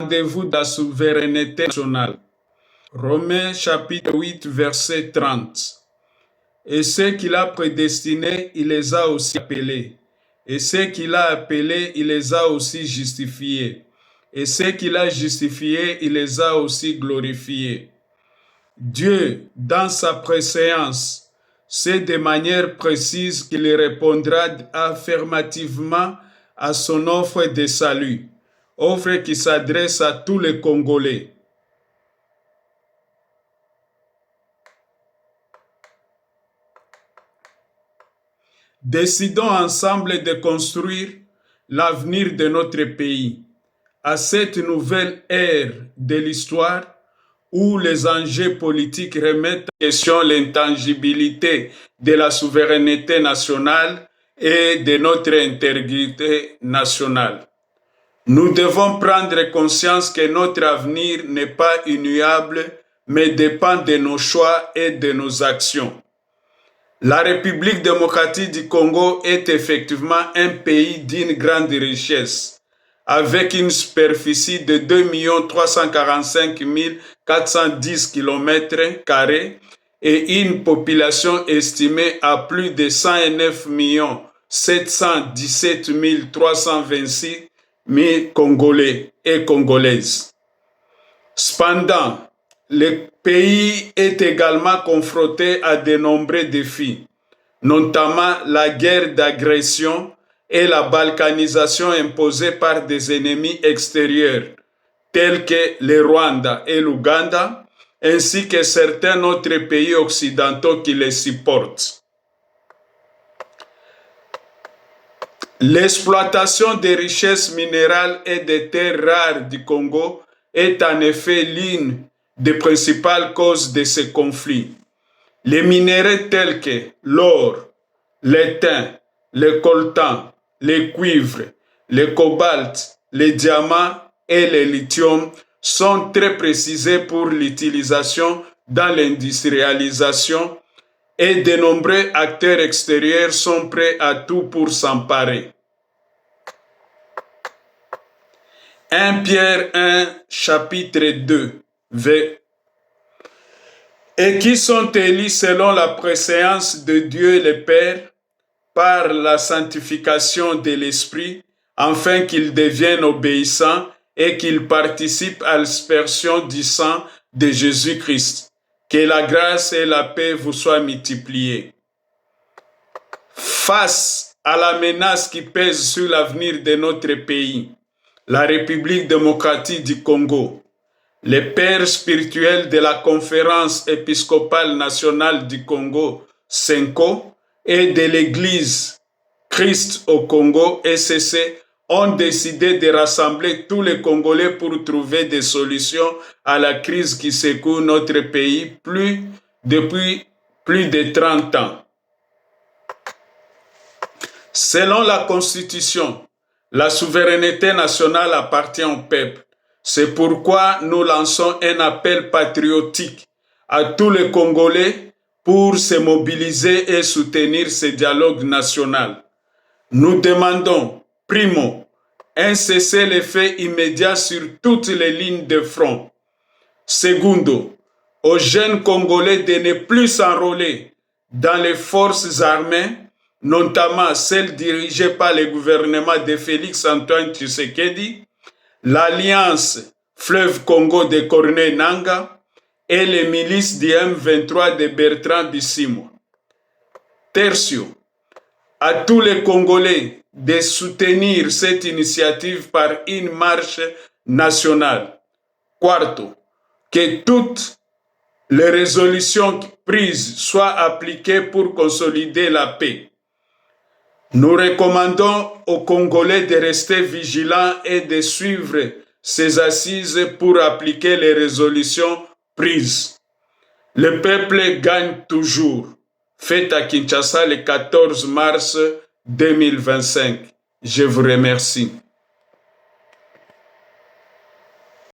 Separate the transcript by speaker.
Speaker 1: rendez-vous de la souveraineté nationale. Romains chapitre 8, verset 30. Et ceux qu'il a prédestinés, il les a aussi appelés. Et ceux qu'il a appelés, il les a aussi justifiés. Et ceux qu'il a justifiés, il les a aussi glorifiés. Dieu, dans sa préséance, sait de manière précise qu'il répondra affirmativement à son offre de salut, offre qui s'adresse à tous les Congolais. Décidons ensemble de construire l'avenir de notre pays. À cette nouvelle ère de l'histoire où les enjeux politiques remettent en question l'intangibilité de la souveraineté nationale et de notre intégrité nationale. Nous devons prendre conscience que notre avenir n'est pas immuable, mais dépend de nos choix et de nos actions. La République démocratique du Congo est effectivement un pays d'une grande richesse, avec une superficie de 2 345 410 km² et une population estimée à plus de 109 717 326 Congolais et Congolaises. Cependant, le pays est également confronté à de nombreux défis, notamment la guerre d'agression et la balkanisation imposée par des ennemis extérieurs, tels que le Rwanda et l'Ouganda, ainsi que certains autres pays occidentaux qui les supportent. L'exploitation des richesses minérales et des terres rares du Congo est en effet l'une des principales causes de ce conflit. Les minéraux tels que l'or, l'étain, le coltan, le cuivre, le cobalt, les diamants et le lithium sont très précisés pour l'utilisation dans l'industrialisation et de nombreux acteurs extérieurs sont prêts à tout pour s'emparer. 1 Pierre 1, chapitre 2, et qui sont élus selon la préséance de Dieu le Père par la sanctification de l'Esprit, afin qu'ils deviennent obéissants et qu'ils participent à l'aspersion du sang de Jésus-Christ. Que la grâce et la paix vous soient multipliées. Face à la menace qui pèse sur l'avenir de notre pays, la République démocratique du Congo, les pères spirituels de la Conférence épiscopale nationale du Congo, CENCO, et de l'Église Christ au Congo, ECC, ont décidé de rassembler tous les Congolais pour trouver des solutions à la crise qui secoue notre pays depuis plus de 30 ans. Selon la Constitution, la souveraineté nationale appartient au peuple. C'est pourquoi nous lançons un appel patriotique à tous les Congolais pour se mobiliser et soutenir ce dialogue national. Nous demandons, primo, un cessez-le-feu immédiat sur toutes les lignes de front. Secondo, aux jeunes Congolais de ne plus s'enrôler dans les forces armées, notamment celles dirigées par le gouvernement de Félix-Antoine Tshisekedi, l'Alliance Fleuve Congo de Corneille Nangaa et les milices du M23 de Bertrand Bisimwa. Tertio, à tous les Congolais de soutenir cette initiative par une marche nationale. Quarto, que toutes les résolutions prises soient appliquées pour consolider la paix. Nous recommandons aux Congolais de rester vigilants et de suivre ces assises pour appliquer les résolutions prises. Le peuple gagne toujours. Fête à Kinshasa le 14 mars 2025. Je vous remercie.